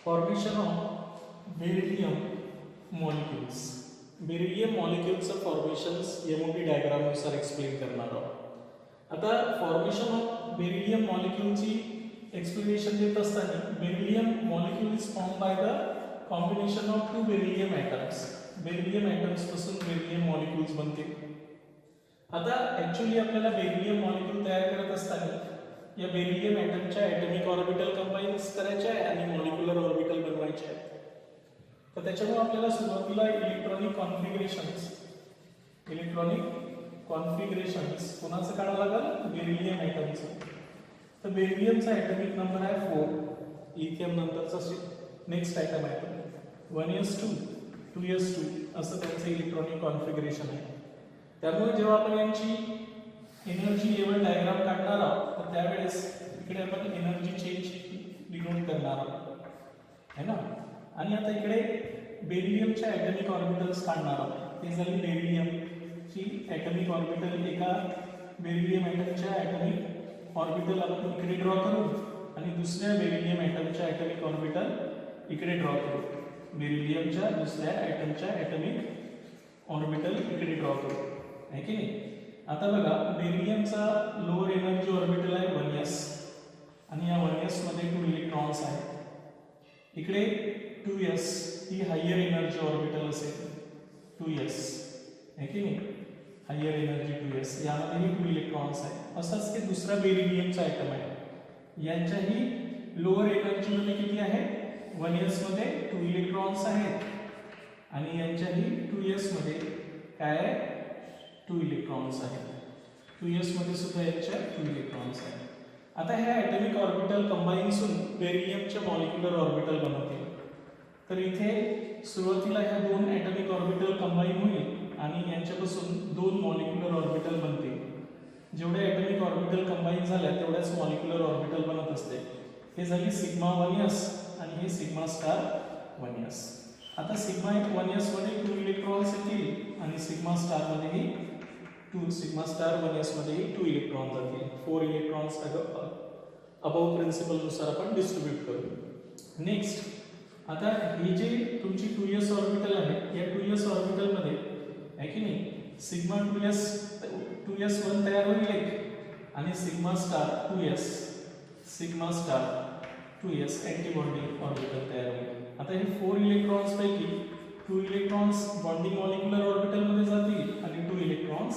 Formation of beryllium molecules. Beryllium मॉलिक्यूल्सचं formations MOT डायग्रामनुसार explain करणार आहोत. आता फॉर्मेशन ऑफ बेरिलियम मॉलिक्यूलची एक्सप्लेनेशन देत असताना beryllium molecule is form by the combination of two beryllium atoms. Beryllium atoms पासून बेरिलियम मॉलिक्यूल्स बनतील. आता ॲक्च्युअली आपल्याला बेरिलियम मॉलिक्यूल तयार करत असताना या बेरिलियम ॲटमच्या ॲटॉमिक ऑर्बिटल कंबाईन्स करायचे आहे आणि मॉलिक्युलर ऑर्बिटल बनवायचे आहे. तर त्याच्यामुळे आपल्याला सुरुवातीला इलेक्ट्रॉनिक कॉन्फिगरेशन्स कोणाचं काढावं लागेल? बेरिलियम ॲटमचं. तर बेरिलियमचा ॲटॉमिक नंबर आहे 4. लिथियम नंतरचा नेक्स्ट ॲटम आहे 1s2 2s2 असं त्यांचं इलेक्ट्रॉनिक कॉन्फिगरेशन आहे. त्यामुळे जेव्हा आपण यांची एनर्जी लेवल डायग्राम काढणार आहोत तर त्यावेळेस इकडे आपण एनर्जी चेंज डिनोट करणार आहोत है ना. आणि आता इकडे बेरिलियमच्या ॲटॉमिक ऑर्बिटल्स काढणार आहोत. ते झाली बेरिलियमची ॲटॉमिक ऑर्बिटल. एका बेरिलियम ॲटमच्या ॲटॉमिक ऑर्बिटल आपण इकडे ड्रॉ करू आणि दुसऱ्या बेरिलियम ॲटमच्या ॲटॉमिक ऑर्बिटल इकडे ड्रॉ करू. बेरिलियमच्या दुसऱ्या ॲटमच्या ॲटॉमिक ऑर्बिटल इकडे ड्रॉ करू, आहे की नाही. आता बघा बेरिलियमचा लोअर एनर्जी ऑर्बिटल आहे 1s आणि या 1s मध्ये 2 इलेक्ट्रॉन्स आहेत. इकडे 2s ही हायर एनर्जी ऑर्बिटल असेल 2s, आहे की नाही. हायर एनर्जी 2s यामध्येही 2 इलेक्ट्रॉन्स आहेत. असंच ते दुसरा बेरिलियमचा ॲटम आहे. यांच्याही लोअर एनर्जी मध्ये किती आहे? 1s मध्ये 2 इलेक्ट्रॉन्स आहेत आणि यांच्याही 2s मध्ये काय आहे? 2 इलेक्ट्रॉन्स आहेत. 2s मध्ये सुद्धा याच्या 2 इलेक्ट्रॉन्स आहेत. आता ह्या ॲटॉमिक ऑर्बिटल कंबाईन्स होऊन बेरिलियमचे मॉलिक्युलर ऑर्बिटल बनवतील. तर इथे सुरुवातीला ह्या 2 ॲटॉमिक ऑर्बिटल कंबाईन होईल आणि यांच्यापासून 2 मॉलिक्युलर ऑर्बिटल बनतील. जेवढे ॲटॉमिक ऑर्बिटल कंबाईन झाल्या तेवढ्याच मॉलिक्युलर ऑर्बिटल बनत असते. हे झाली सिग्मा 1s आणि हे सिग्मा स्टार 1s. आता सिग्मा 1s मध्ये 2 इलेक्ट्रॉन्स येतील आणि सिग्मा स्टार मध्येही सिग्मा स्टार 1s मध्येही 2 इलेक्ट्रॉन जातील. 4 इलेक्ट्रॉन्स अबव प्रिन्सिपल नुसार आपण डिस्ट्रीब्यूट करू. नेक्स्ट आता ही जी तुमची 2s ऑर्बिटल आहे या 2s ऑर्बिटल मध्ये आहे की नाही सिग्मा 2s1 तयार होईल एक आणि sigma star 2s sigma star 2s antibonding orbital तयार होईल. आता हे 4 इलेक्ट्रॉन्स पैकी 2 इलेक्ट्रॉन्स बॉन्डिंग मॉलिक्युलर ऑर्बिटल मध्ये जातील आणि 2 electrons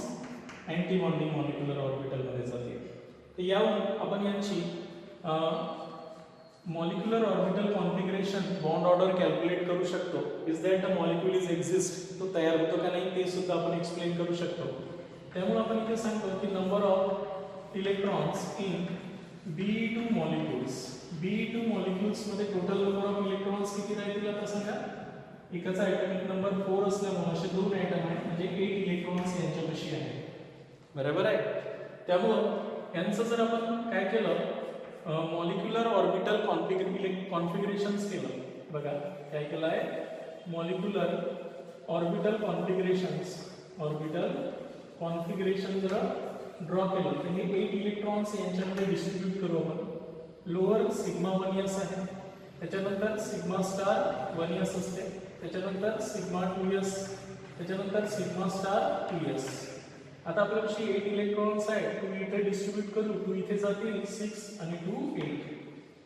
anti bonding molecular orbital मध्ये जातील. तर यावरून आपण यांची molecular orbital configuration bond order calculate करू शकतो. Is that a molecule is exist, तो तयार होतो का नाही ते सुद्धा आपण एक्सप्लेन करू शकतो. त्यामुळे आपण इथे सांगतो की number of electrons in Be2 molecules. Be2 molecules मध्ये टोटल नंबर ऑफ इलेक्ट्रॉन्स किती राहतील आता सांगा. एकाचा ॲटॉमिक नंबर 4 असल्यामुळे असे 2 ॲटम आहेत म्हणजे 8 इलेक्ट्रॉन्स यांच्यापाशी आहे. बरोबर आहे. त्यामुळं यांचं जर आपण काय केलं मॉलिक्युलर ऑर्बिटल कॉन्फिगरेशन्स केलं. बघा काय केलं आहे मॉलिक्युलर ऑर्बिटल कॉन्फिगरेशन जर ड्रॉ केलं तर हे 8 इलेक्ट्रॉन्स यांच्यामध्ये डिस्ट्रीब्यूट करू आपण. लोअर सिग्मा 1s आहे, त्याच्यानंतर सिग्मा स्टार 1s असते, त्याच्यानंतर सिग्मा 2s, त्याच्यानंतर सिग्मा स्टार 2s. आता आपल्यापाशी 8 इलेक्ट्रॉन्स आहेत. 2 इथे डिस्ट्रीब्यूट करू, 2 इथे जातील 6 आणि 2 8.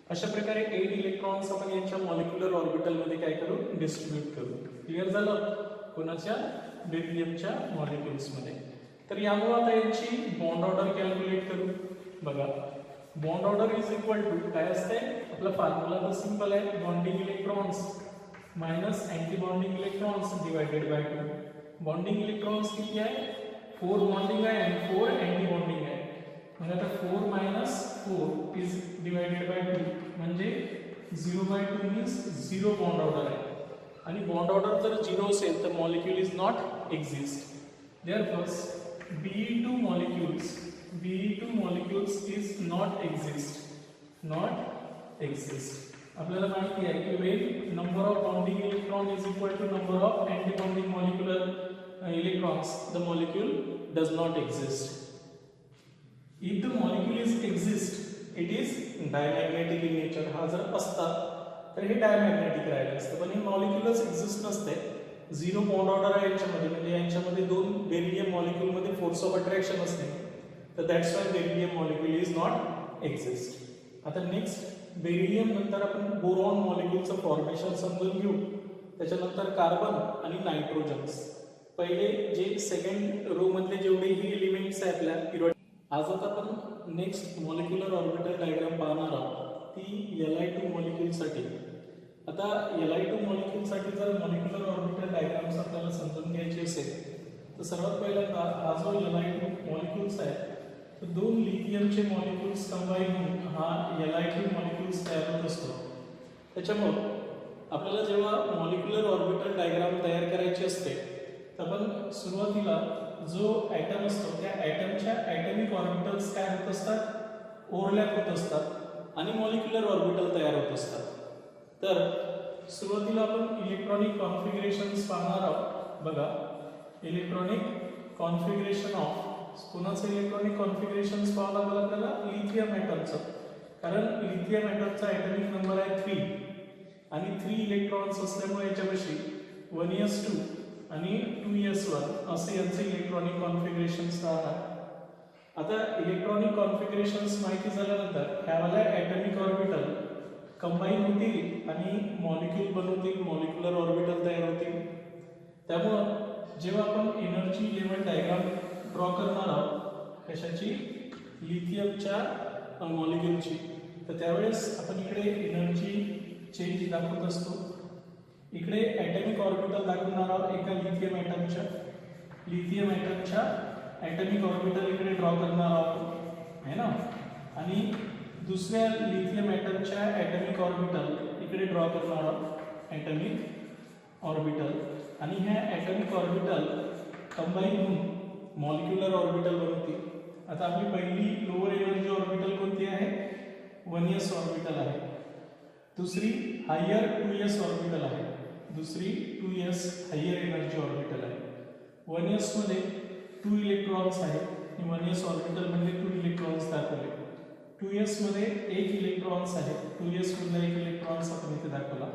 अशा प्रकारे 8 इलेक्ट्रॉन्स आपण यांच्या मॉलिक्युलर ऑर्बिटल मध्ये काय करू डिस्ट्रीब्यूट करू. क्लिअर झालं कोणाच्या बेरिलियमच्या मॉलिक्युल्स मध्ये. तर यामुळे आता यांची बॉन्ड ऑर्डर कॅल्क्युलेट करू. बघा bond order is equal to काय असते आपला फॉर्म्युला तर सिंपल आहे bonding electrons minus anti bonding electrons divided by 2. Bonding electrons किती आहे 4 बॉन्डिंग आहे आणि 4 अँटी बॉन्डिंग आहे. म्हणजे आता 4 मायनस 4 इज डिवायडेड बाय 2 म्हणजे 0/2 मीन्स 0 बॉन्ड ऑर्डर आहे. आणि बॉन्ड ऑर्डर जर 0 असेल तर molecule is not exist. Therefore Be2 molecules is not exist. आपल्याला माहिती आहे की when number of bonding electron is equal to number of anti-bonding molecular electrons, the molecule does not exist. If the molecule is exist, it is diamagnetic in nature. हा जर असता तर हे diamagnetic राहिलं असतं, पण हे मॉलिक्युलच एक्झिस्ट नसते. झिरो बॉन्ड ऑर्डर आहे यांच्यामध्ये, म्हणजे यांच्यामध्ये दोन बेरिलियम मॉलिक्यूलमध्ये फोर्स ऑफ अट्रॅक्शन असते, तर that's why beryllium molecule is not exist. आता नेक्स्ट बेरिलियम नंतर आपण बोरॉन मॉलिक्यूलचं फॉर्मेशन समजून घेऊ. त्याच्यानंतर कार्बन आणि नायट्रोजन्स. पहिले जे सेकंड रो मधले जेवढे ही एलिमेंट्स आहे आपल्या पिरियड. आज आता आपण नेक्स्ट मॉलिक्युलर ऑर्बिटल डायग्राम पाहणार आहोत, ती Li2 मॉलिक्यूलसाठी. आता Li2 मॉलिक्यूलसाठी जर मॉलिक्युलर ऑर्बिटल डायग्राम्स आपल्याला समजून घ्यायचे असेल तर सर्वात पहिल्यांदा हा जो Li2 मॉलिक्यूल्स आहे तर दोन लिथियमचे मॉलिक्यूल्स कंबाईन होऊन हा Li2 मॉलिक्यूल्स तयार होत असतो. त्याच्यामुळे आपल्याला जेव्हा मॉलिक्युलर ऑर्बिटल डायग्राम तयार करायची असते तर आपण सुरुवातीला जो ॲटम असतो त्या ॲटमच्या ॲटमिक ऑर्बिटल्स काय होत असतात, ओव्हरलॅप होत असतात आणि मॉलिक्युलर ऑर्बिटल तयार होत असतात. तर सुरुवातीला आपण इलेक्ट्रॉनिक कॉन्फिगरेशन्स पाहणार आहोत. बघा, इलेक्ट्रॉनिक कॉन्फिगरेशन ऑफ कोणाचं इलेक्ट्रॉनिक कॉन्फिगरेशन्स पाहावं लागेल आपल्याला, लिथियम ॲटमचं. कारण लिथियम ॲटमचा ॲटमिक नंबर आहे 3 आणि 3 इलेक्ट्रॉन्स असल्यामुळे याच्यापाशी 1s2 आणि 2s1 असे यांचे इलेक्ट्रॉनिक कॉन्फिगरेशन्स राहणार. आता इलेक्ट्रॉनिक कॉन्फिगरेशन्स माहिती झाल्यानंतर ह्यावाल्या ॲटमिक ऑर्बिटल कंबाईन होतील आणि मॉलिक्यूल बनवतील, मॉलिक्युलर ऑर्बिटल तयार होतील. त्यामुळं जेव्हा आपण एनर्जी लेवल डायग्राम ड्रॉ करणार आहोत कशाची, लिथियमच्या मॉलिक्यूलची, तर त्यावेळेस आपण इकडे एनर्जी चेंज दाखवत असतो. इकडे ॲटमिक ऑर्बिटल दाखवणार आहोत एका लिथियम ॲटमच्या ॲटमिक ऑर्बिटल इकडे ड्रॉ करणार आहोत है ना, आणि दुसऱ्या लिथियम ॲटमच्या ॲटमिक ऑर्बिटल इकडे ड्रॉ करणार आहोत ॲटमिक ऑर्बिटल, आणि ह्या ॲटमिक ऑर्बिटल कंबाईन होऊन मॉलिक्युलर ऑर्बिटल बनतील. आता आपली पहिली लोअर एनर्जी ऑर्बिटल कोणती आहे, 1s ऑर्बिटल आहे. दुसरी हायर 2s ऑर्बिटल आहे, दुसरी 2s हायर एनर्जी ऑर्बिटल आहे. 1s मध्ये 2 इलेक्ट्रॉन्स आहेत आणि 1s ऑर्बिटल मध्ये 2 इलेक्ट्रॉन्स दाखवले. 2s मध्ये 1 इलेक्ट्रॉन्स आहे, 2s मधला 1 इलेक्ट्रॉन्स आपण इथे दाखवला.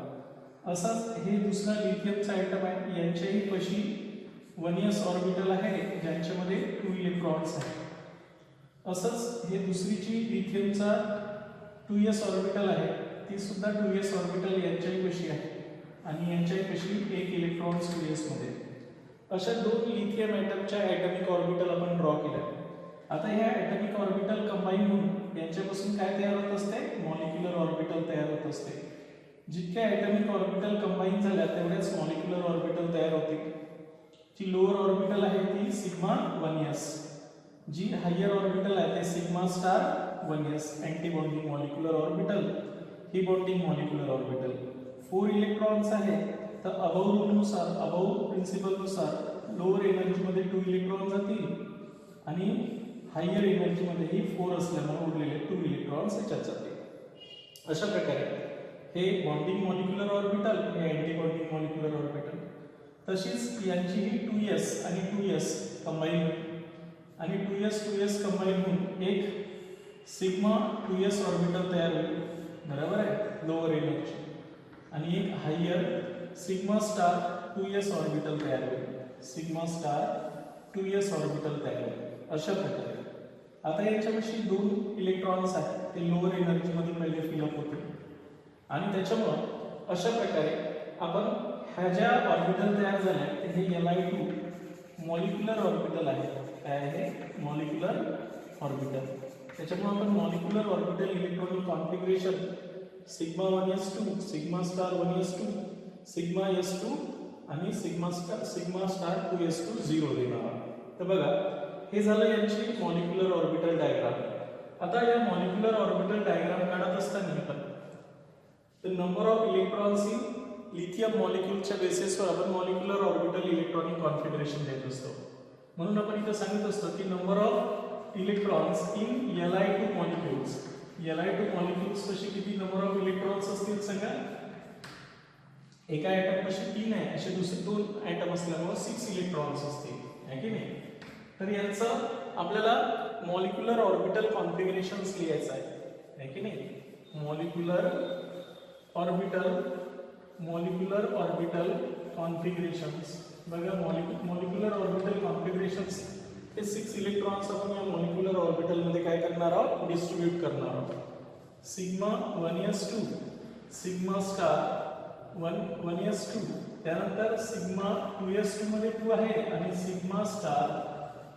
असाच हे दुसरा लिथियमचा ॲटम आहे, यांच्याही पशी 1s ऑर्बिटल आहे ज्यांच्यामध्ये 2 इलेक्ट्रॉन्स आहेत. असंच हे दुसरीची लिथियमचा 2s ऑर्बिटल आहे, ती सुद्धा 2s ऑर्बिटल यांच्याही पशी आहे आणि यांच्याही पशी 1 इलेक्ट्रॉन्स 2s मध्ये. अशा 2 लिथियम ॲटमच्या ॲटमिक ऑर्बिटल आपण ड्रॉ केल्या. आता ह्या ॲटमिक ऑर्बिटल कंबाईन होऊन यांच्यापासून काय तयार होत असते, मॉलिक्युलर ऑर्बिटल तयार होत असते. जितक्या ॲटमिक ऑर्बिटल कंबाईन झाल्या तेवढ्याच मॉलिक्युलर ऑर्बिटल तयार होतील. जी लोअर ऑर्बिटल आहे ती सिग्मा 1s, जी हायर ऑर्बिटल आहे ते sigma star 1s, anti bonding molecular orbital, ही बॉन्डिंग मॉलिक्युलर ऑर्बिटल. 4 इलेक्ट्रॉन्स आहे तर अबव रूलनुसार, अबव प्रिन्सिपलनुसार लोअर एनर्जीमध्ये 2 इलेक्ट्रॉन जातील आणि हायर एनर्जीमध्येही 4 असल्यामुळे उरलेले 2 इलेक्ट्रॉन्स याच्यात जातील. अशा प्रकारे हे बॉन्डिंग मॉलिक्युलर ऑर्बिटल, हे अँटी बॉन्डिंग मॉलिक्युलर ऑर्बिटल. तशीच यांचीही 2s आणि 2s कंबाईन होईल आणि 2s कंबाईन होऊन एक सिग्मा 2s ऑर्बिटल तयार होईल, बरोबर आहे, लोअर एनर्जी, आणि एक higher sigma star 2s orbital तयार होईल, सिग्मा स्टार 2s ऑर्बिटल तयार होईल. अशा प्रकारे आता याच्यापाशी 2 इलेक्ट्रॉन्स आहेत, ते लोअर एनर्जीमध्ये पहिले फिलअप होतील आणि त्याच्यामुळं अशा प्रकारे आपण ह्या ज्या ऑर्बिटल तयार झाल्या ते हे Li2 मॉलिक्युलर ऑर्बिटल आहे. काय आहे, मॉलिक्युलर ऑर्बिटल. त्याच्यामुळे आपण molecular orbital electronic configuration sigma 1s2, sigma star 1s2, sigma s2 आणि सिग्मा स्टार 2s2 0 देणार. तर बघा, हे झालं यांची मॉलिक्युलर ऑर्बिटल डायग्राम. आता या मॉलिक्युलर ऑर्बिटल डायग्राम काढत असताना आपण the number of electrons in lithium मॉलिक्यूलच्या बेसिसवर आपण मॉलिक्युलर ऑर्बिटल इलेक्ट्रॉनिक कॉन्फिगरेशन देत असतो. म्हणून आपण इथे सांगत असतो की number of electrons in Li2 molecules. Li2 molecules पाशी किती नंबर ऑफ इलेक्ट्रॉन्स असतील सांगा. एका ॲटम पाशी 3 आहे, असे दुसरे 2 ॲटम असल्यामुळे 6 इलेक्ट्रॉन्स असतील, आहे की नाही. तर यांचं आपल्याला मॉलिक्युलर ऑर्बिटल कॉन्फिगरेशन्स लिहायचं आहे की नाही. Molecular orbital molecular orbital configurations. बघा मॉलिक्युलर ऑर्बिटल कॉन्फिगरेशन्स हे 6 इलेक्ट्रॉन्स आपण या मॉलिक्युलर ऑर्बिटल मध्ये काय करणार आहोत, डिस्ट्रीब्यूट करणार आहोत. Sigma 1s2 sigma star 1s2, त्यानंतर सिग्मा 2s2 मध्ये 2 आहे आणि सिग्मा स्टार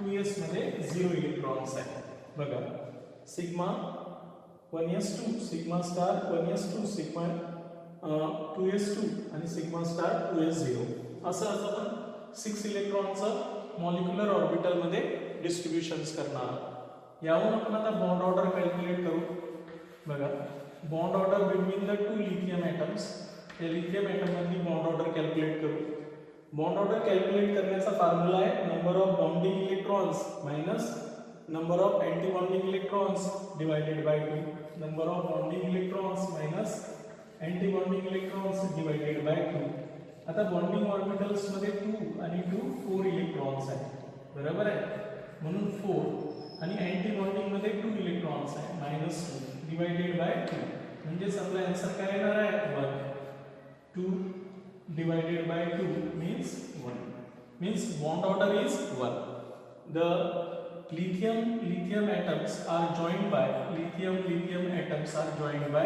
2s मध्ये 0 इलेक्ट्रॉन्स आहे. बघा sigma 1s2 sigma star 1s2 sigma 2s2 आणि सिग्मा स्टार 2s0 असं आपण 6 इलेक्ट्रॉनचं मॉलिक्युलर ऑर्बिटल मध्ये डिस्ट्रीब्युशन्स करणार. यावरून आपण आता बॉन्ड ऑर्डर कॅल्क्युलेट करू. बघा bond order between the 2 lithium atoms. या लिथियम ॲटम मधली बॉन्ड ऑर्डर कॅल्क्युलेट करू. बॉन्ड ऑर्डर कॅल्क्युलेट करण्याचा फॉर्म्युला आहे number of bonding electrons minus number of anti bonding electrons divided by 2. Number of bonding electrons minus anti bonding electrons divided by 2. आता bonding orbitals मध्ये 2 आणि 2 4 electrons आहेत, बरोबर आहे, म्हणून 4 आणि अँटी बॉन्डिंग मध्ये 2 इलेक्ट्रॉन्स आहे -2 डिवायडेड बाय 2. म्हणजे आपला आन्सर काय येणार आहे 1. 2 divided by 2 means 1. Means bond order is 1. The lithium atoms are joined by lithium atoms are joined by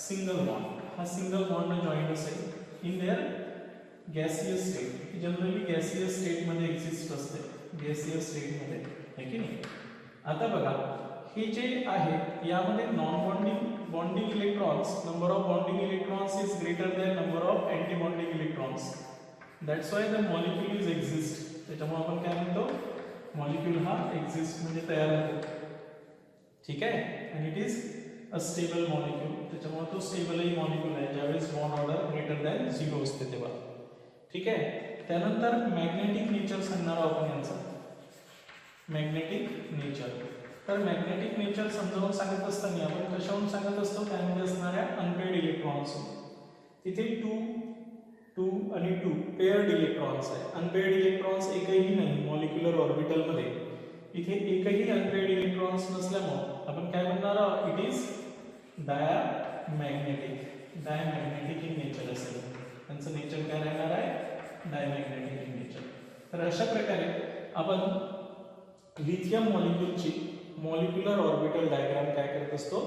single bond. हा single bond joined असेल in their gaseous state. Generally gaseous state मध्ये exist असते, gaseous state मध्ये, है की नाही. आता बघा हे जे आहे यामध्ये non bonding electrons, number of bonding electrons is greater than number of anti bonding electrons. That's why the molecule is exist. त्याच्यामुळे आपण काय म्हणतो, मॉलिक्यूल हा एक्झिस्ट म्हणजे तयार होतो. ठीक आहे, आणि it is a stable molecule. त्याच्यामुळे तो स्टेबलही मॉलिक्यूल आहे ज्यावेळेस बॉन्ड ऑर्डर ग्रेटर दॅन 0 असते तेव्हा. ठीक आहे. त्यानंतर मॅग्नेटिक नेचर सांगणार आहोत आपण यांचं. Magnetic nature. तर मॅग्नेटिक नेचर समजावून सांगत असताना आपण कशावरून सांगत असतो, त्यामध्ये असणाऱ्या अनपेअर्ड इलेक्ट्रॉन्स. तिथे 2 आणि 2 पेअर्ड इलेक्ट्रॉन्स आहे. अनपेअर्ड इलेक्ट्रॉन्स एकही नाही मॉलिक्युलर ऑर्बिटल मध्ये. इथे एकही अनपेअर्ड इलेक्ट्रॉन्स नसल्यामुळे आपण काय म्हणणार आहोत, it is diamagnetic in nature असेल. त्यांचं नेचर काय राहणार आहे, डायमॅग्नेटिक इन नेचर. तर अशा प्रकारे आपण लिथियम मॉलिक्यूलची मॉलिक्युलर ऑर्बिटल डायग्राम काय करत असतो,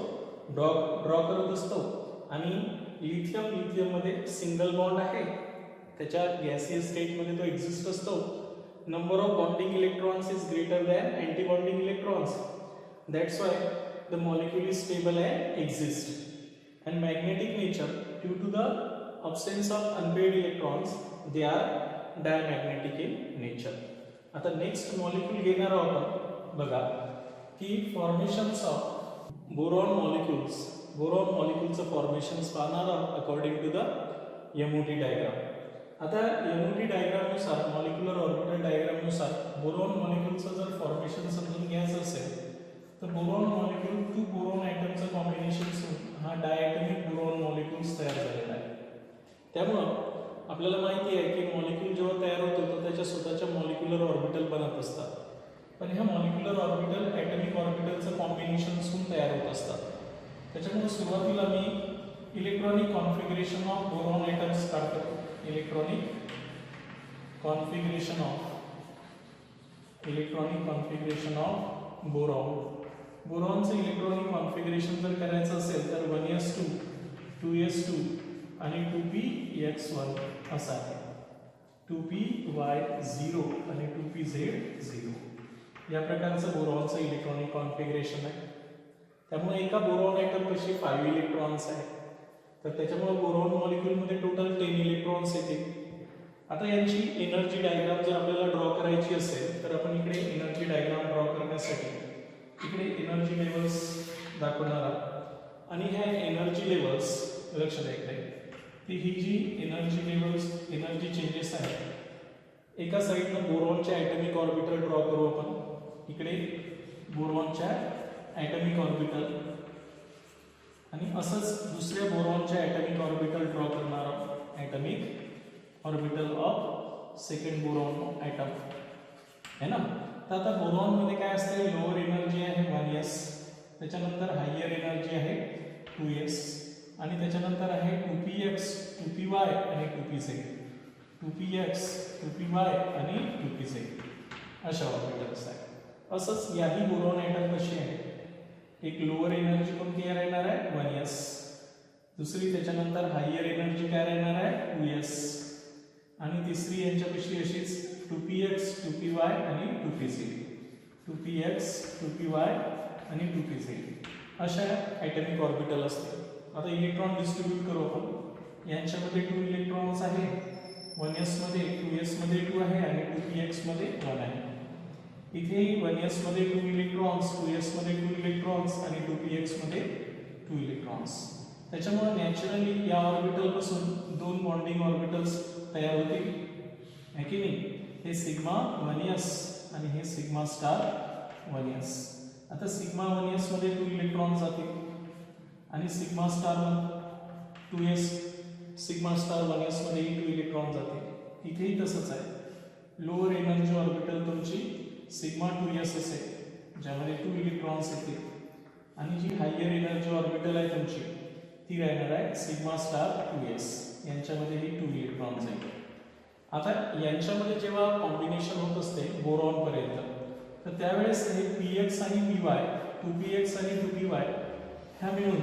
ड्रॉ करत असतो. आणि लिथियम मध्ये सिंगल बॉन्ड आहे, त्याच्या गॅसियस स्टेट मध्ये तो एक्झिस्ट असतो. Number of bonding electrons is greater than anti bonding electrons. That's why the molecule is stable and exist. And magnetic nature due to the absence of unpaired electrons they are diamagnetic in nature. आता next molecule घेणार आहोत आपण. बघा की formations of boron मॉलिक्यूलचं formations पाहणार आहोत according to the MOT diagram. आता MOT डायग्रामनुसार मॉलिक्युलर ऑर्बिटल डायग्रामनुसार बोरॉन मॉलिक्यूलचं जर फॉर्मेशन समजून घ्यायचं असेल तर बोरॉन मॉलिक्यूल 2 बोरॉन ॲटमचं कॉम्बिनेशन हा डायटॉमिक बोरॉन मॉलिक्यूल्स तयार झालेला आहे. त्यामुळं आपल्याला माहिती आहे की मॉलिक्यूल जेव्हा तयार होतो तर त्याच्या स्वतःच्या मॉलिक्युलर ऑर्बिटल बनत असतात. पण ह्या मॉलिक्युलर ऑर्बिटल ॲटॉमिक ऑर्बिटलचं कॉम्बिनेशन्सहून तयार होत असतात. त्याच्यामुळे सुरुवातीला मी electronic configuration of boron atoms काढतो. इलेक्ट्रॉनिक कॉन्फिगरेशन ऑफ बोरॉनचं इलेक्ट्रॉनिक कॉन्फिगरेशन जर करायचं असेल तर 1s2 2s2 आणि 2px1 असा आहे. 2py0 आणि 2pz0 या प्रकारचं बोरॉनचं इलेक्ट्रॉनिक कॉन्फिगरेशन आहे. त्यामुळे एका बोरॉन ॲटम कशी 5 इलेक्ट्रॉन्स आहे, तर त्याच्यामुळे बोरॉन मॉलिक्यूलमध्ये टोटल 10 इलेक्ट्रॉन्स येतील. आता यांची एनर्जी डायग्राम जर आपल्याला ड्रॉ करायची असेल तर आपण इकडे एनर्जी डायग्राम ड्रॉ करण्यासाठी इकडे एनर्जी लेवल्स दाखवणार आहोत. आणि ह्या एनर्जी लेवल्स लक्ष द्या इकडे, की ही जी एनर्जी चेंजेस आहेत, एका साईडनं बोरॉनच्या ॲटॉमिक ऑर्बिटल ड्रॉ करू आपण. इकडे बोरॉनच्या ॲटॉमिक ऑर्बिटल आणि असंच दुसऱ्या बोरॉनच्या ॲटॉमिक ऑर्बिटल ड्रॉ करणार आहोत. Atomic orbital of second boron atom है ना. तर आता बोरॉनमध्ये काय असते, लोअर एनर्जी आहे 1s, त्याच्यानंतर हायर एनर्जी आहे 2s आणि त्याच्यानंतर आहे 2px 2py आणि 2pz 2px 2py आणि 2pz अशा ऑर्बिटल्स आहेत. असंच याही बोरॉन ॲटम कशी आहे, एक लोअर एनर्जी कोणती राहणार आहे 1s, दुसरी त्याच्यानंतर हायर एनर्जी काय राहणार आहे 2s, आणि तिसरी यांच्यापेक्षा अशीच 2px 2py आणि 2pz 2px 2py आणि 2pz अशा ॲटॉमिक ऑर्बिटल असते. आता इलेक्ट्रॉन डिस्ट्रीब्यूट करू आपण. यांच्यामध्ये 2 इलेक्ट्रॉन्स आहे, 1s मध्ये 2s मध्ये 2 आहे आणि 2px मध्ये 1 आहे. इथेही 1s मध्ये 2 इलेक्ट्रॉन्स, 2s मध्ये 2 इलेक्ट्रॉन्स आणि 2px मध्ये 2 इलेक्ट्रॉन्स. त्याच्यामुळे नॅचरली या ऑर्बिटल पासून 2 बॉन्डिंग ऑर्बिटल्स तयार होतील, है की नाही. हे सिग्मा 1s आणि हे सिग्मा स्टार 1s. आता सिग्मा 1s मध्ये 2 इलेक्ट्रॉन जातील आणि sigma star 2s sigma star 1s मध्ये 2 इलेक्ट्रॉन जातील. इथेही तसंच आहे. लोअर एनर्जी ऑर्बिटल तुमची सिग्मा 2s असेल ज्यामध्ये 2 इलेक्ट्रॉन्स येतील, आणि जी हायर एनर्जी ऑर्बिटल आहे तुमची ती राहणार आहे सिग्मा स्टार 2s, यांच्यामध्येही 2 इलेक्ट्रॉन्स आहेत. आता यांच्यामध्ये जेव्हा कॉम्बिनेशन होत असते बोरॉन पर्यंत, तर त्यावेळेस हे px आणि py 2px आणि 2py ह्या मिळून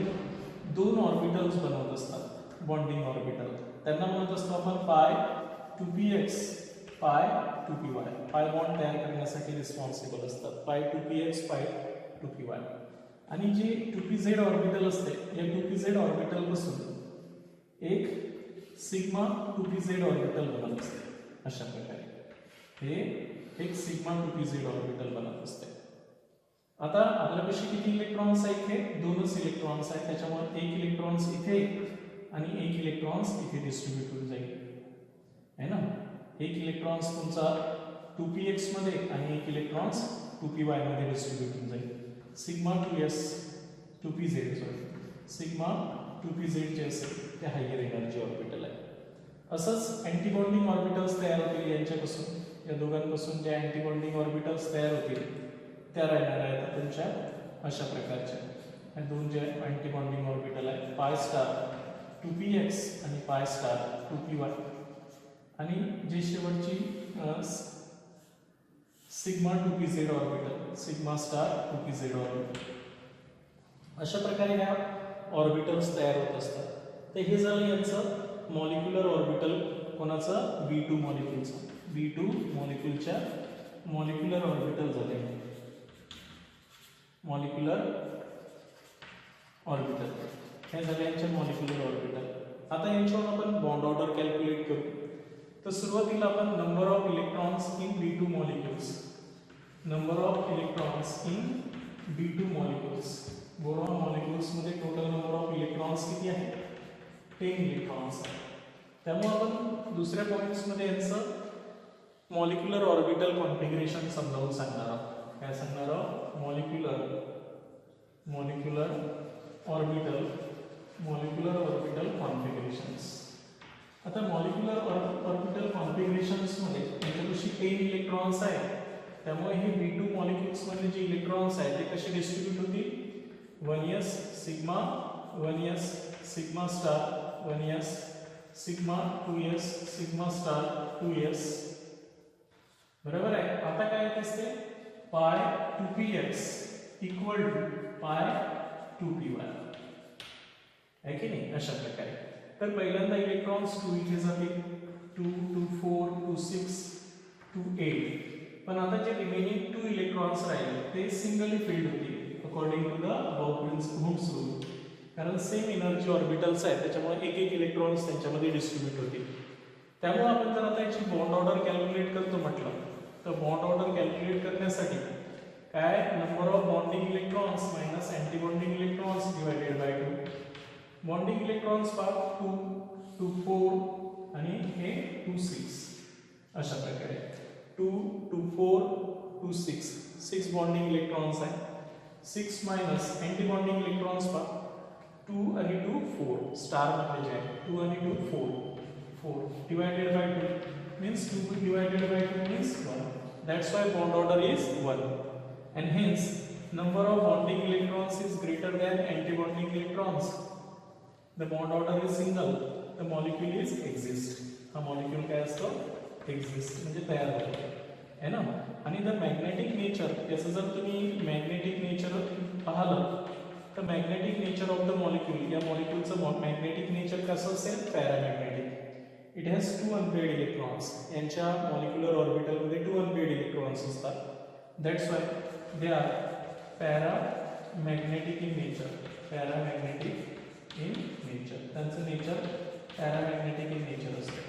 2 ऑर्बिटल्स बनवत असतात, बॉन्डिंग ऑर्बिटल. त्यांना म्हणत असतो आपण पाय 2px पाय 2py, पाय बॉन्ड तयार करण्यासाठी रिस्पॉन्सिबल असतात, पाय 2px पाय 2py. आणि जे 2pz ऑर्बिटल असते, या 2pz ऑर्बिटल पासून एक सिग्मा 2pz ऑर्बिटल बनत असते. अशा प्रकारे हे एक सिग्मा 2pz ऑर्बिटल बनत असते. आता आपल्यापाशी किती इलेक्ट्रॉन्स आहेत, हे 2च इलेक्ट्रॉन्स आहेत. त्याच्यामुळे एक इलेक्ट्रॉन्स इथे आणि एक इलेक्ट्रॉन्स इथे डिस्ट्रीब्यूट होऊन जाईल, है ना. एक इलेक्ट्रॉन्स तुमचा 2px मध्ये आणि एक इलेक्ट्रॉन्स 2py मध्ये डिस्ट्रीब्यूट होऊन जाईल. Sigma 2s 2pz sigma 2pz जे असेल ते हायर एनर्जी ऑर्बिटल आहे. असंच अँटीबॉन्डिंग ऑर्बिटल्स तयार होतील यांच्यापासून, या दोघांपासून ज्या अँटीबॉन्डिंग ऑर्बिटल्स तयार होतील त्या राहणार आहेत तुमच्या अशा प्रकारच्या. या 2 जे अँटीबॉन्डिंग ऑर्बिटल आहे पाय स्टार 2px आणि पाय स्टार 2py, आणि जे शेवटची sigma 2pz orbital sigma star 2pz orbital. अशा प्रकारे ह्या ऑर्बिटल्स तयार होत असतात. तर हे झालं यांचं मॉलिक्युलर ऑर्बिटल, कोणाचं B2 मॉलिक्युलचं. B2 मॉलिक्युलच्या मॉलिक्युलर ऑर्बिटल झाले, मॉलिक्युलर ऑर्बिटल हे झाले यांचे मॉलिक्युलर ऑर्बिटल. आता यांच्यावर आपण बॉन्ड ऑर्डर कॅल्क्युलेट करू. तर सुरुवातीला आपण number of electrons in B2 molecules, number of electrons in B2 molecules. Boron molecules मध्ये टोटल नंबर ऑफ इलेक्ट्रॉन्स किती आहे, 10 इलेक्ट्रॉन्स आहे. त्यामुळे आपण दुसऱ्या पॉइंट्स मध्ये यांचं मॉलिक्युलर ऑर्बिटल कॉन्फिगरेशन समजावून सांगणार आहोत. काय सांगणार आहोत, मॉलिक्युलर ऑर्बिटल कॉन्फिगरेशन्स. आता मॉलिक्युलर ऑर्बिटल कॉन्फिगरेशन्स मध्ये यांच्यापाशी 10 इलेक्ट्रॉन्स आहेत. त्यामुळे हे B2 मॉलिक्युल्स मध्ये जे इलेक्ट्रॉन्स आहेत ते कसे डिस्ट्रीब्यूट होतील, 1s sigma 1s sigma star 1s sigma 2s sigma star 2s, बरोबर आहे. आता काय येत असते, पाय 2px इक्वल टू पाय 2py, आहे की नाही. अशा प्रकारे तर पहिल्यांदा इलेक्ट्रॉन्स 2 इथे जातील, 2 2 4 2 6 2 8. पण आता जे रिमेनिंग 2 इलेक्ट्रॉन्स राहिले ते सिंगली फिल्ड होतील अकॉर्डिंग टू द हुक्स रूल, कारण सेम एनर्जी ऑर्बिटल्स आहेत त्याच्यामुळे एक एक इलेक्ट्रॉन्स त्यांच्यामध्ये डिस्ट्रीब्यूट होतील. त्यामुळे आपण जर आता याची बॉन्ड ऑर्डर कॅल्क्युलेट करतो म्हटलं तर बॉन्ड ऑर्डर कॅल्क्युलेट करण्यासाठी काय, number of bonding electrons minus antibonding electrons divided by 2. Bonding electrons पहा 2 2 4 आणि हे 2 6 अशा प्रकारे 2 2 4 2 6 6 बॉन्डिंग इलेक्ट्रॉन्स आहे. 6 मायनस अँटीबॉन्डिंग इलेक्ट्रॉन्स पहा 2 आणि 2 4 स्टार मध्ये जे आहे 2 आणि 2 4 divided by 2 means 2 divided by 2 means 1. That's why bond order is 1, and hence number of bonding electrons is greater than antibonding electrons. The bond order is single, the molecule is exist. हा molecule काय असतो, exist म्हणजे तयार होतो आहे ना. आणि the magnetic nature, याचं जर तुम्ही मॅग्नेटिक नेचर पाहिलं तर magnetic nature of the molecule, या मॉलिक्यूलचं मॅग्नेटिक नेचर कसं असेल, paramagnetic. It has 2 unpaired electrons. यांच्या मॉलिक्युलर ऑर्बिटलमध्ये 2 अनपेड इलेक्ट्रॉन्स असतात. That's why they are paramagnetic in nature. Paramagnetic in nature, त्यांचं नेचर पॅरामॅग्नेटिक इन नेचर असतं.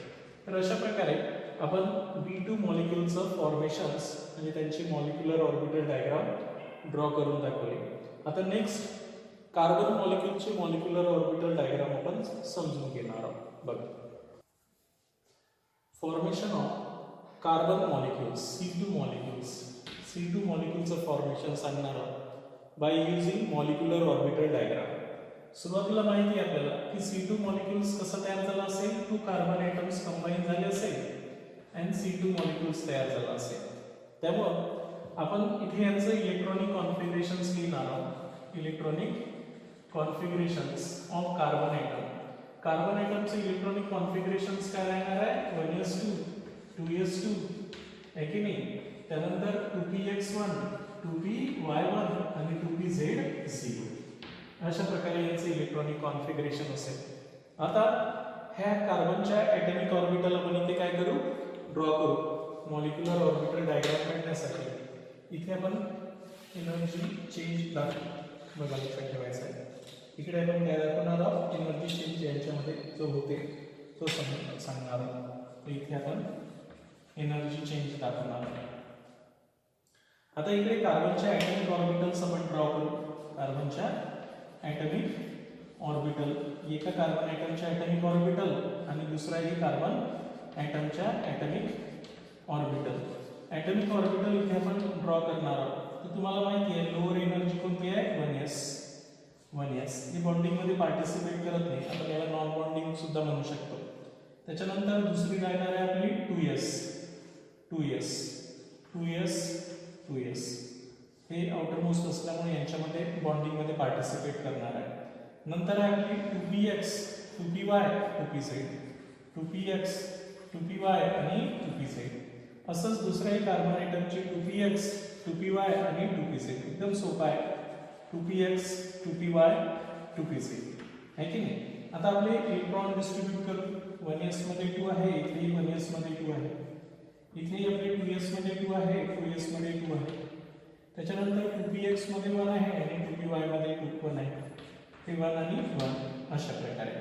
तर अशा प्रकारे आपण B2 मॉलिक्यूलचं फॉर्मेशन्स म्हणजे त्यांची मॉलिक्युलर ऑर्बिटल डायग्राम ड्रॉ करून दाखवली. आता नेक्स्ट कार्बन मॉलिक्यूलची मॉलिक्युलर ऑर्बिटल डायग्राम आपण समजून घेणार आहोत. बघा, formation of carbon molecules, C2 molecules. C2 मॉलिक्यूलचं फॉर्मेशन सांगणार आहोत by using molecular orbital diagram. सुरुवातीला माहिती आहे आपल्याला की C2 मॉलिक्यूल्स कसं तयार झालं असेल, 2 कार्बन ॲटम्स कंबाईन झाले असेल आणि C2 मॉलिक्यूल्स तयार झाला असेल. त्यामुळं आपण इथे यांचं इलेक्ट्रॉनिक कॉन्फिगरेशन्स लिहिणार आहोत. Electronic configurations of carbon atom. Carbon ॲटमचे इलेक्ट्रॉनिक कॉन्फिगरेशन्स काय राहणार आहे, 1s2 2s2 आहे की नाही. त्यानंतर 2px1 2py1 आणि 2pz0. अशा प्रकारे याचे इलेक्ट्रॉनिक कॉन्फिगरेशन असेल. आता ह्या कार्बनच्या ॲटॉमिक ऑर्बिटल आपण इथे काय करू, ड्रॉ करू मॉलिक्युलर ऑर्बिटल डायग्राम काढण्यासाठी. इथे आपण एनर्जी चेंज बघा लक्षात ठेवायचं आहे. इकडे आपण काय दाखवणार आहोत, एनर्जी चेंज यांच्यामध्ये जो होते तो सांगणार आहोत. इथे आपण एनर्जी चेंज दाखवणार आहोत. आता इकडे कार्बनच्या ॲटॉमिक ऑर्बिटल्स आपण ड्रॉ करू. कार्बनच्या ॲटॉमिक ऑर्बिटल, एका कार्बन ॲटमच्या ॲटॉमिक ऑर्बिटल आणि दुसरा आहे कार्बन ॲटमच्या ॲटॉमिक ऑर्बिटल. ॲटॉमिक ऑर्बिटल इथे आपण ड्रॉ करणार आहोत. तर तुम्हाला माहिती आहे लोअर एनर्जी कोणती आहे, 1s. ही बॉन्डिंगमध्ये पार्टिसिपेट करत नाही, आपण याला नॉन बॉन्डिंग सुद्धा म्हणू शकतो. त्याच्यानंतर दुसरी राहणार आहे आपली 2s. हे आउटर मोस्ट असल्यामुळे यांच्यामध्ये बॉन्डिंगमध्ये पार्टिसिपेट करणार आहे. नंतर आहे आपली 2px 2py 2pz. 2px 2py आणि 2pz. असंच दुसऱ्याही कार्बन ॲटमची 2px 2py आणि 2pz. एकदम सोपा आहे. 2px 2py 2pz आहे की नाही. आता आपले इलेक्ट्रॉन डिस्ट्रीब्यूट करू. 1s मध्ये 2 आहे, इथेही 1s मध्ये 2 आहे, इथेही आपले 2s मध्ये 2 आहे, 2s मध्ये 2 आहे. त्याच्यानंतर 2px मध्ये 1 आहे आणि 2py मध्ये 1 आहे. हे 1 आणि 1 अशा प्रकारे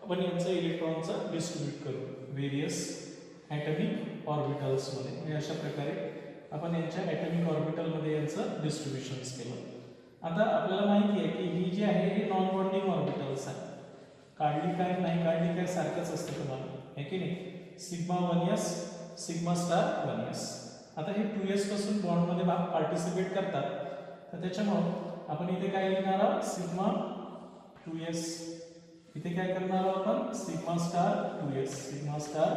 आपण यांचं इलेक्ट्रॉनचं डिस्ट्रीब्यूट करू व्हेरियस ॲटॉमिक ऑर्बिटल्समध्ये. म्हणजे अशा प्रकारे आपण यांच्या ॲटॉमिक ऑर्बिटलमध्ये यांचं डिस्ट्रीब्युशन्स केलं. आता आपल्याला माहिती आहे की ही जी आहे हे नॉन बॉन्डिंग ऑर्बिटल्स आहे. काढली काय नाही काढली काय सारखंच असतं तुम्हाला, आहे की नाही. Sigma 1s sigma star 1s. आता हे 2s पासून बॉन्डमध्ये पार्टिसिपेट करतात, तर त्याच्यामुळे आपण इथे काय लिहिणार आहोत, सिग्मा 2s. इथे काय करणार आहोत आपण, sigma star 2s. Sigma star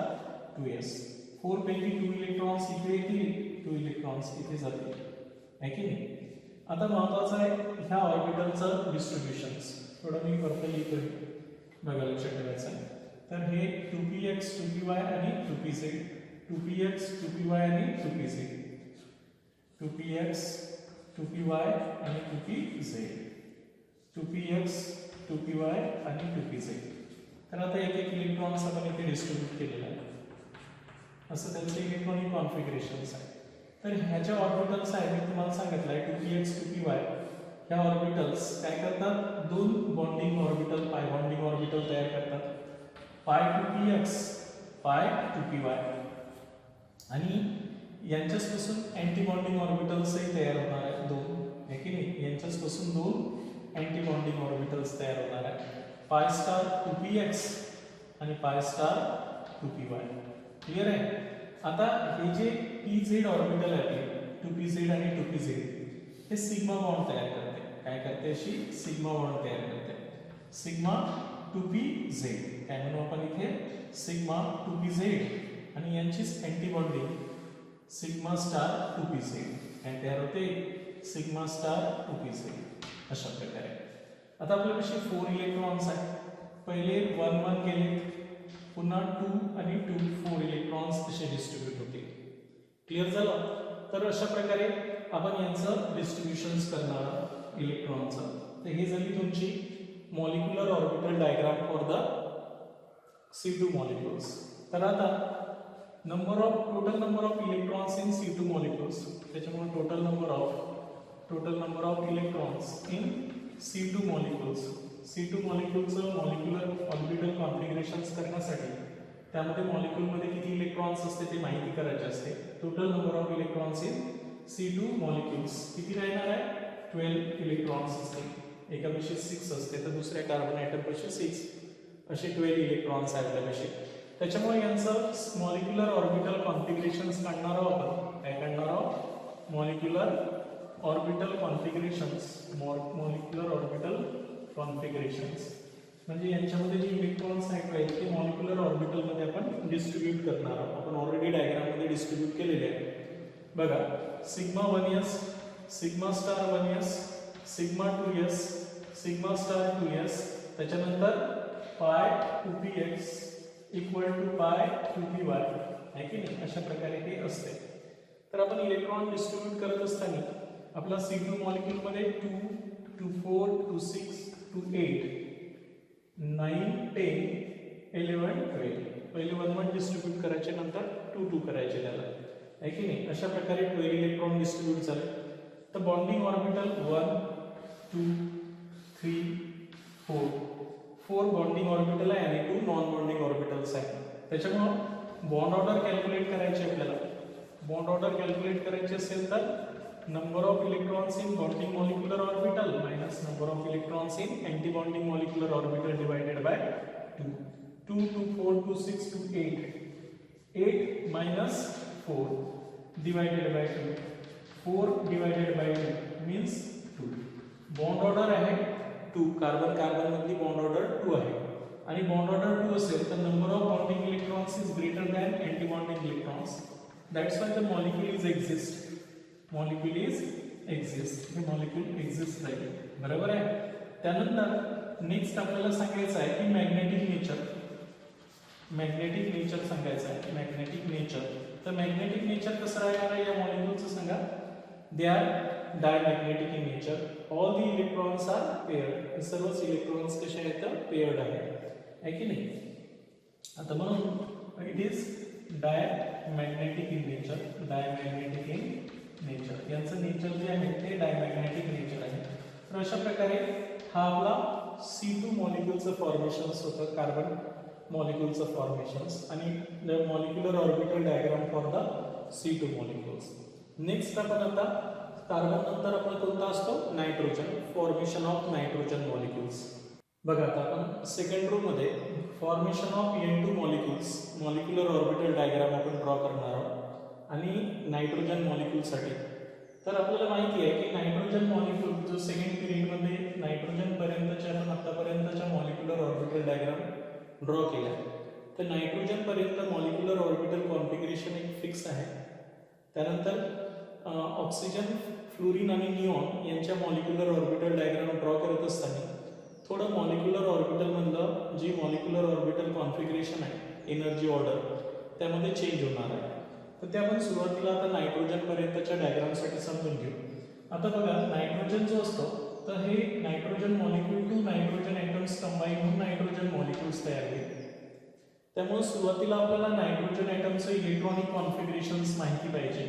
2s. 4 पैकी 2 इलेक्ट्रॉन्स इथे येतील, 2 इलेक्ट्रॉन्स इथे जातील, आहे की नाही. आता महत्त्वाचं आहे ह्या ऑर्बिटलचं डिस्ट्रीब्युशन्स. थोडं मी परत लिहितोय, बघा लक्षात ठेवायचं आहे. तर हे 2px 2py आणि 2pz. 2px 2py आणि 2pz. 2px 2py आणि 2pz. 2px 2py आणि 2pz. तर आता एक एक इलेक्ट्रॉन्स आपण इथे डिस्ट्रीब्यूट केलेला आहे. असं त्यांचे इलेक्ट्रॉनिक कॉन्फिगरेशन्स आहे. तर ह्याच्या ऑर्बिटल्स आहे मी तुम्हाला सांगितलं आहे 2px 2py. ह्या ऑर्बिटल्स काय करतात, 2 बॉन्डिंग ऑर्बिटल पाय बॉन्डिंग ऑर्बिटल तयार करतात. पाय 2px पाय 2py. आणि यांच्यापासून अँटी बॉन्डिंग ऑर्बिटल्सही तयार होणार आहेत 2, आहे की नाही. यांच्यापासून 2 अँटी बॉन्डिंग ऑर्बिटल्स तयार होणार आहेत. पाय स्टार 2px आणि पाय स्टार 2py. क्लिअर आहे. आता हे जे pz ऑर्बिटल आहे 2pz आणि 2pz हे सिग्मा बॉन्ड तयार करते. काय करते, अशी सिग्मा बॉन्ड तयार करते. सिग्मा 2pz काय म्हणू आपण इथे, सिग्मा 2pz. आणि यांचीच anti bonding sigma star 2pz काय तयार होते, सिग्मा स्टार 2pz. अशा प्रकारे आता आपल्यापाशी 4 इलेक्ट्रॉन्स आहेत. पहिले 1 1 गेले, पुन्हा 2 आणि 2 4 इलेक्ट्रॉन्स असे डिस्ट्रीब्यूट होतील. क्लिअर झालं? तर अशा प्रकारे आपण यांचं डिस्ट्रीब्युशन्स करणार आहोत इलेक्ट्रॉनचं. तर ही झाली तुमची molecular orbital diagram for the C2 molecules. तर आता total number of electrons in C2 molecules, त्याच्यामुळे total number of electrons in C2 molecules. C2 मॉलिक्युलचं मॉलिक्युलर ऑर्बिटल कॉन्फिगरेशन्स करण्यासाठी त्यामध्ये मॉलिक्युलमध्ये किती इलेक्ट्रॉन्स असते ते माहिती करायचे असते. Total number of electrons in C2 molecules किती राहणार आहे? 12 इलेक्ट्रॉन्स असतील. एकापेक्षा 6 असते तर दुसऱ्या कार्बन ॲटमपेक्षा 6 असे 12 इलेक्ट्रॉन्स आहेत त्यापेक्षा. त्याच्यामुळे यांचं मॉलिक्युलर ऑर्बिटल कॉन्फिगरेशन्स काढणार आहोत आपण. काय काढणार आहोत? मॉलिक्युलर ऑर्बिटल कॉन्फिगरेशन्स म्हणजे यांच्यामध्ये जे इलेक्ट्रॉन्स आहेत ते मॉलिक्युलर ऑर्बिटलमध्ये आपण डिस्ट्रीब्यूट करणार आहोत. आपण ऑलरेडी डायग्राममध्ये डिस्ट्रीब्यूट केलेले आहे. बघा, sigma 1s, sigma star 1s, sigma 2s, sigma star 2s, त्याच्यानंतर पाय 2px इक्वल टू पाय 2py आहे की नाही. अशा प्रकारे ते असते. तर आपण इलेक्ट्रॉन डिस्ट्रीब्यूट करत असताना आपला C2 मॉलिक्युलमध्ये 2 2 4 2 6 2 8 9 10 11 12 पहिले 1 1 डिस्ट्रीब्यूट करायचे, नंतर 2 2 करायचे त्याला आहे की नाही. अशा प्रकारे 12 इलेक्ट्रॉन डिस्ट्रीब्यूट झाले. तर बॉन्डिंग ऑर्बिटल 1 2 3 4 बॉन्डिंग ऑर्बिटल आहे आणि 2 नॉन बॉन्डिंग ऑर्बिटल्स आहे. त्याच्यामुळं बॉन्ड ऑर्डर कॅल्क्युलेट करायची आपल्याला. बॉन्ड ऑर्डर कॅल्क्युलेट करायची असेल तर number of electrons in bonding molecular orbital minus number of electrons in anti bonding molecular orbital divided by 2. 2 2 4 2 6 2 8 minus 4 divided by 2. 4 divided by 2 means 2. Bond order आहे 2. Carbon carbon मधली bond order 2 आहे आणि bond order 2 असेल तर number of bonding electrons is greater than anti bonding electrons. That's why the molecule is exist. हे molecule exist राहील. बरोबर आहे. त्यानंतर नेक्स्ट आपल्याला सांगायचं आहे की मॅग्नेटिक नेचर सांगायचं आहे. तर मॅग्नेटिक नेचर कसं राहणार आहे या मॉलिक्यूलचं सांगा. They are diamagnetic in nature. All the electrons are paired. हे सर्वच इलेक्ट्रॉन्स कसे आहेत तर पेअर्ड आहे की नाही. आता म्हणून it is diamagnetic in nature. यांचं नेचर जे आहे ते डायमॅग्नेटिक नेचर आहे. तर अशा प्रकारे हा आपला C2 मॉलिक्यूलचं फॉर्मेशन्स होतं, कार्बन मॉलिक्यूलचं फॉर्मेशन्स आणि molecular orbital diagram for the C2 molecules. Next आपण आता कार्बन नंतर आपला कोणता असतो? Nitrogen. Formation of nitrogen molecules. बघा आता आपण सेकंड रो मध्ये formation of N2 molecules molecular orbital diagram आपण ड्रॉ करणार आहोत आणि नायट्रोजन मॉलिक्यूलसाठी. तर आपल्याला माहिती आहे की नायट्रोजन मॉलिक्यूल जो सेकंड पिरियडमध्ये नायट्रोजन पर्यंतच्या आपण आतापर्यंतच्या मॉलिक्युलर ऑर्बिटल डायग्राम ड्रॉ केला. तर नायट्रोजन पर्यंत मॉलिक्युलर ऑर्बिटल कॉन्फिगरेशन एक फिक्स आहे. त्यानंतर ऑक्सिजन, फ्लोरीन आणि निऑन यांच्या मॉलिक्युलर ऑर्बिटल डायग्राम ड्रॉ करत असताना थोडं मॉलिक्युलर ऑर्बिटल मधलं जी मॉलिक्युलर ऑर्बिटल कॉन्फिगरेशन आहे एनर्जी ऑर्डर त्यामध्ये चेंज होणार आहे. तर ते आपण सुरुवातीला आता नायट्रोजन पर्यंतच्या डायग्रामसाठी समजून घेऊ. आता बघा नायट्रोजन जो असतो तर हे nitrogen molecule 2 nitrogen atoms combine होऊन नायट्रोजन मॉलिक्यूल्स तयार होतील. त्यामुळे सुरुवातीला आपल्याला नायट्रोजन ॲटमचं इलेक्ट्रॉनिक कॉन्फिगरेशन्स माहिती पाहिजे.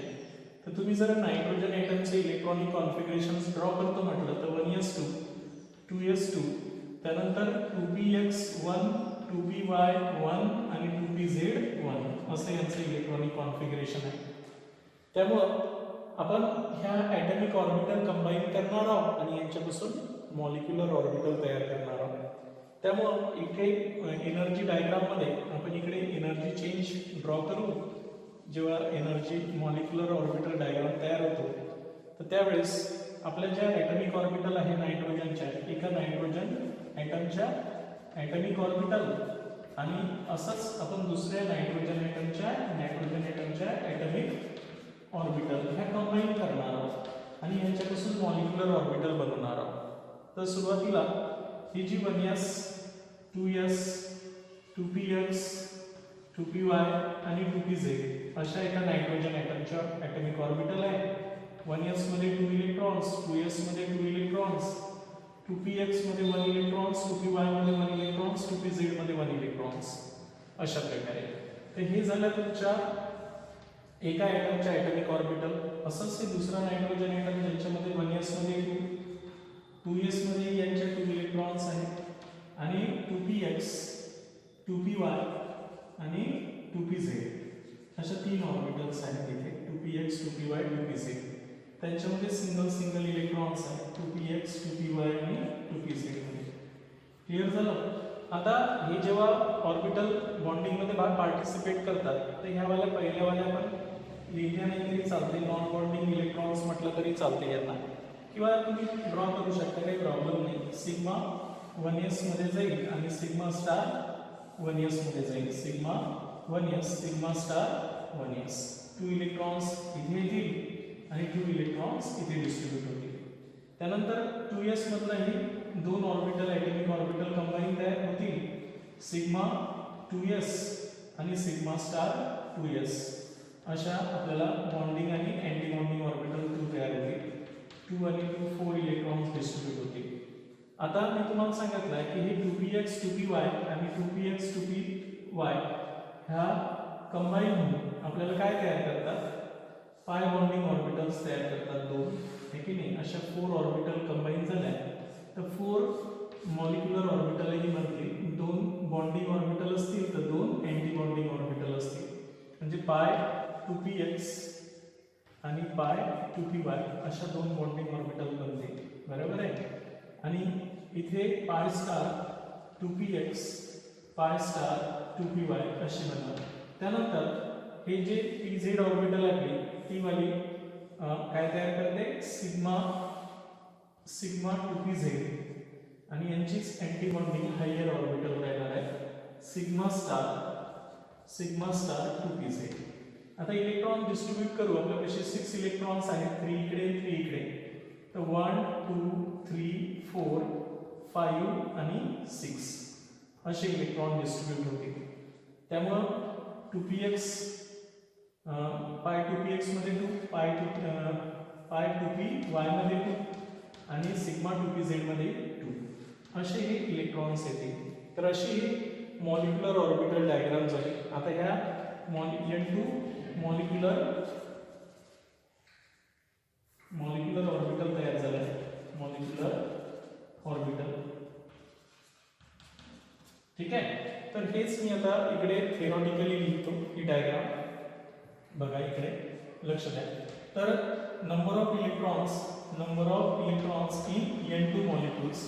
तर तुम्ही जर नायट्रोजन ॲटमचे इलेक्ट्रॉनिक कॉन्फिगरेशन्स ड्रॉ करतो म्हटलं तर 1s2 2s2 त्यानंतर 2px1 2py1 आणि 2pz1 असं यांचं इलेक्ट्रॉनिक कॉन्फिगरेशन आहे. त्यामुळं आपण ह्या ॲटमिक ऑर्बिटल कंबाईन करणार आहोत आणि यांच्यापासून मॉलिक्युलर ऑर्बिटल तयार करणार आहोत. त्यामुळं इथे एनर्जी डायग्राममध्ये आपण इकडे एनर्जी चेंज ड्रॉ करू. जेव्हा एनर्जी मॉलिक्युलर ऑर्बिटल डायग्राम तयार होतो तर त्यावेळेस आपल्या ज्या ॲटमिक ऑर्बिटल आहे नायट्रोजनच्या एका नायट्रोजन ॲटमच्या ॲटमिक ऑर्बिटल आणि असंच आपण दुसऱ्या नायट्रोजन ॲटमच्या ॲटमिक ऑर्बिटल ह्या कंबाईन करणार आहोत आणि यांच्यापासून मॉलिक्युलर ऑर्बिटल बनवणार आहोत. तर सुरुवातीला ही जी 1s 2s 2px 2py आणि 2pz अशा एका नायट्रोजन ॲटमच्या ॲटॉमिक ऑर्बिटल आहे. 1s मध्ये 2 इलेक्ट्रॉन्स, 2s मध्ये 2 इलेक्ट्रॉन्स, 2px मध्ये 1 इलेक्ट्रॉन्स, 2py मध्ये 1 इलेक्ट्रॉन्स, 2pz मध्ये 1 इलेक्ट्रॉन्स अशा प्रकारे. तर हे झालं तुमच्या एका ॲटमच्या ॲटॉमिक ऑर्बिटल. असंच हे दुसरा नायट्रोजन ॲटम ज्यांच्यामध्ये 1s मध्ये 2s मध्ये यांचे 2 इलेक्ट्रॉन्स आहेत आणि 2px 2py आणि 2pz अशा 3 ऑर्बिटल्स आहेत इथे. 2px 2py 2pz त्यांच्यामध्ये सिंगल इलेक्ट्रॉन्स आहेत 2px 2py आणि 2pz मध्ये. क्लिअर झालं. आता हे जेव्हा ऑर्बिटल बॉन्डिंग मध्ये पार्टिसिपेट करतात तर ह्यावाल्या पहिल्यावाल्या आपण लिहिल्या नाही तरी चालते, नॉन बॉन्डिंग इलेक्ट्रॉन्स म्हटलं तरी चालते यांना, किंवा तुम्ही ड्रॉ करू शकता, काही प्रॉब्लेम नाही. सिग्मा 1s मध्ये जाईल आणि सिग्मा स्टार 1s मध्ये जाईल. Sigma 1s sigma star 1s 2 electrons इथे येतील आणि 2 इलेक्ट्रॉन्स इथे डिस्ट्रीब्यूट होतील. त्यानंतर 2s मधलाही 2 orbital atomic orbital combine तयार होतील. सिग्मा 2s आणि सिग्मा स्टार 2s अशा आपल्याला बॉन्डिंग आणि अँटी बॉन्डिंग ऑर्बिटल 2 तयार होतील. 2 आणि 2 4 इलेक्ट्रॉन्स डिस्ट्रीब्यूट होतील. आता मी तुम्हाला सांगितलं आहे की हे 2px 2py आणि 2px 2py ह्या कंबाईन होऊन आपल्याला काय तयार करतात, पाय बॉन्डिंग ऑर्बिटल्स तयार करतात 2, है की नाही. अशा 4 ऑर्बिटल कंबाईन झाल्या तर 4 मॉलिक्युलर ऑर्बिटलही बनतील. 2 बॉन्डिंग ऑर्बिटल असतील तर 2 अँटी बॉन्डिंग ऑर्बिटल असतील. म्हणजे पाय 2px आणि पाय 2py अशा 2 बॉन्डिंग ऑर्बिटल बनतील. बरोबर आहे. आणि इथे पाय स्टार 2px पाय स्टार 2py अशी बनतात. त्यानंतर हे जे pz ऑर्बिटल आहे ती वाली काय तयार करते, सिग्मा 2pz आणि यांचीच अँटी बॉन्डिंग हायर ऑर्बिटल राहणार आहे सिग्मा स्टार 2pz. आता इलेक्ट्रॉन डिस्ट्रीब्यूट करू. आपल्यापाशी 6 इलेक्ट्रॉन्स आहेत, 3 इकडे 3 इकडे. तर 1 2 3 4 5 आणि 6 असे इलेक्ट्रॉन डिस्ट्रीब्यूट होतील. त्यामुळं 2px पाय 2px मध्ये 2 पाय 2py मध्ये 2 आणि सिग्मा 2pz मध्ये 2 असे हे इलेक्ट्रॉन्स येतील. तर अशी ही मॉलिक्युलर ऑर्बिटल डायग्राम झाली. आता ह्या N2 मॉलिक्युलर ऑर्बिटल तयार झाला आहे. Molecular orbital. ठीक आहे. तर हेच मी आता इकडे थिअरॉटिकली लिहितो ही डायग्राम. बघा इकडे लक्ष द्या. तर number of electrons in N2 molecules.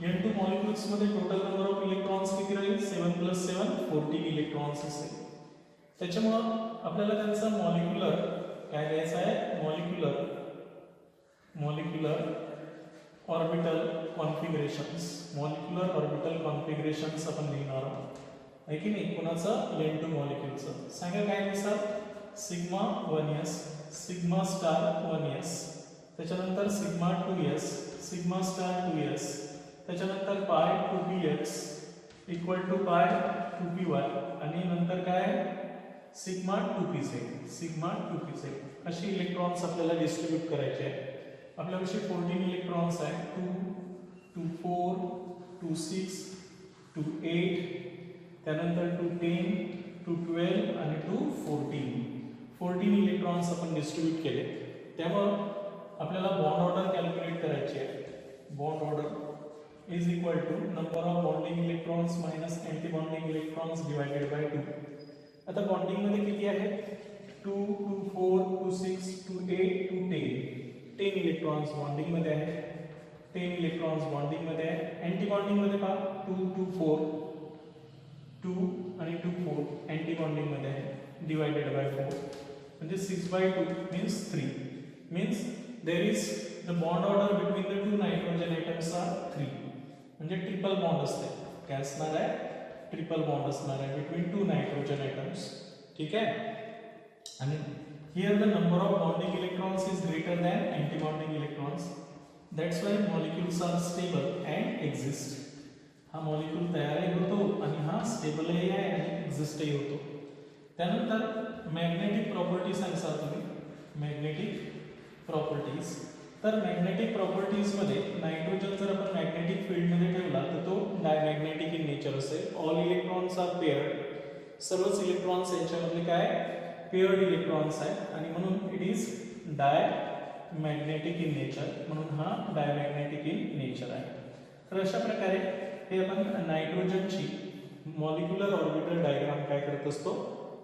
N2 molecules मध्ये टोटल नंबर ऑफ इलेक्ट्रॉन्स किती राहील, 7 + 7 14 इलेक्ट्रॉन्स असेल. त्याच्यामुळं आपल्याला त्यांचा मॉलिक्युलर काय द्यायचं आहे, मॉलिक्युलर ऑर्बिटल कॉन्फिगरेशन्स आपण लिहिणार आहोत, आहे की नाही. कोणाचं, N2 मॉलिक्युलचं. सांगा काय नुसार, sigma 1s sigma star 1s, त्याच्यानंतर sigma 2s sigma star 2s, त्याच्यानंतर पाय 2px इक्वल टू पाय 2py आणि नंतर काय सिग्मा 2pz अशी इलेक्ट्रॉन्स आपल्याला डिस्ट्रीब्यूट करायचे आहे. आपल्यापाशी 14 इलेक्ट्रॉन्स आहे. 2 4 2 6 2 8 त्यानंतर 2 10 2 12 आणि 2 14 इलेक्ट्रॉन्स आपण डिस्ट्रीब्यूट केले. त्यामुळे आपल्याला बॉन्ड ऑर्डर कॅल्क्युलेट करायची आहे. Bond order is equal to number of bonding electrons minus anti bonding electrons divided by 2. आता बॉन्डिंग मध्ये किती आहे, 2 2 4 2 6 2 8 2 10 इलेक्ट्रॉन्स बॉन्डिंग मध्ये आहे. 10 इलेक्ट्रॉन्स बॉन्डिंग मध्ये आहे. अँटी बॉन्डिंग मध्ये पहा 2 2 4 2 आणि 2 4 अँटी बॉन्डिंग मध्ये आहे डिवायडेड बाय 4 म्हणजे 6/2 means 3 means there is the bond order between the two nitrogen atoms are 3 म्हणजे ट्रिपल बॉन्ड असते. काय असणार आहे, ट्रिपल बॉन्ड असणार आहे बिटवीन टू नायट्रोजन ॲटम्स. ठीक आहे. आणि here the number of bonding electrons is greater than anti-bonding electrons. That's why molecules are stable and exist. हा मॉलिक्यूल तयारही होतो आणि हा स्टेबलही आहे आणि एक्झिस्टही होतो. त्यानंतर मॅग्नेटिक प्रॉपर्टी सांगता तुम्ही. Magnetic properties. तर मॅग्नेटिक प्रॉपर्टीजमध्ये नायट्रोजन जर आपण मॅग्नेटिक फील्डमध्ये ठेवला तर तो डायमॅग्नेटिक इन नेचर असेल. All electrons are paired. सर्वच इलेक्ट्रॉन्स यांच्यामधले काय पेअर्ड इलेक्ट्रॉन्स आहेत आणि म्हणून it is diamagnetic in nature. म्हणून हा डायमॅग्नेटिक इन नेचर आहे. तर अशा प्रकारे हे आपण नायट्रोजनची मॉलिक्युलर ऑर्बिटल डायग्राम काय करत असतो,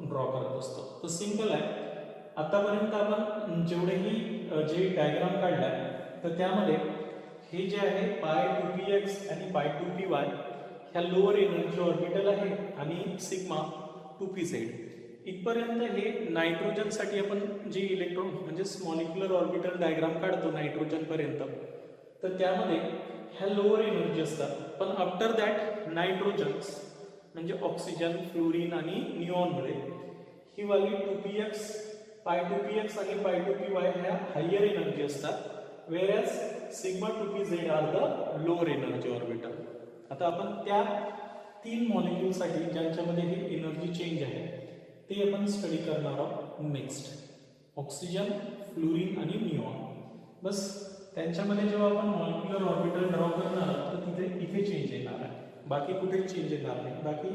ड्रॉ करत असतो. तर सिंपल आहे. आतापर्यंत आपण जेवढेही जे डायग्राम काढलाय तर त्यामध्ये हे जे आहे पाय 2px आणि पाय 2py ह्या लोअर एनर्जी ऑर्बिटल आहे आणि सिग्मा 2pz. इथपर्यंत हे नायट्रोजनसाठी आपण जे इलेक्ट्रॉन म्हणजे मॉलिक्युलर ऑर्बिटल डायग्राम काढतो नायट्रोजन पर्यंत, तर त्यामध्ये ह्या लोअर एनर्जी असतात. पण आफ्टर दॅट नायट्रोजन्स म्हणजे ऑक्सिजन, फ्लोरीन आणि निऑनमध्ये ही वाली 2px, पाय 2px आणि पाय 2py ह्या हायर एनर्जी असतात. Whereas sigma 2pz are the lower energy orbital. आता आपण त्या 3 मॉलिक्यूलसाठी ज्यांच्यामध्ये ही एनर्जी चेंज आहे ते आपण स्टडी करणार आहोत नेक्स्ट. ऑक्सिजन, फ्लोरीन आणि निऑन. बस त्यांच्यामध्ये जेव्हा आपण मॉलिक्युलर ऑर्बिटल ड्रॉ करणार आहोत तर तिथे इथे चेंज येणार आहे. बाकी कुठेच चेंज येणार नाही. बाकी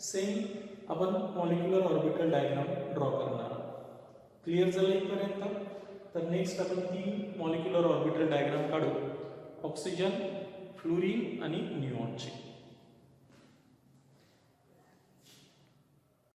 सेम आपण मॉलिक्युलर ऑर्बिटल डायग्राम ड्रॉ करणार आहोत. क्लिअर झालं इथपर्यंत? तर नेक्स्ट आपण 3 मॉलिक्युलर ऑर्बिटल डायग्राम काढू. ऑक्सिजन, फ्लोरीन आणि निऑनचे.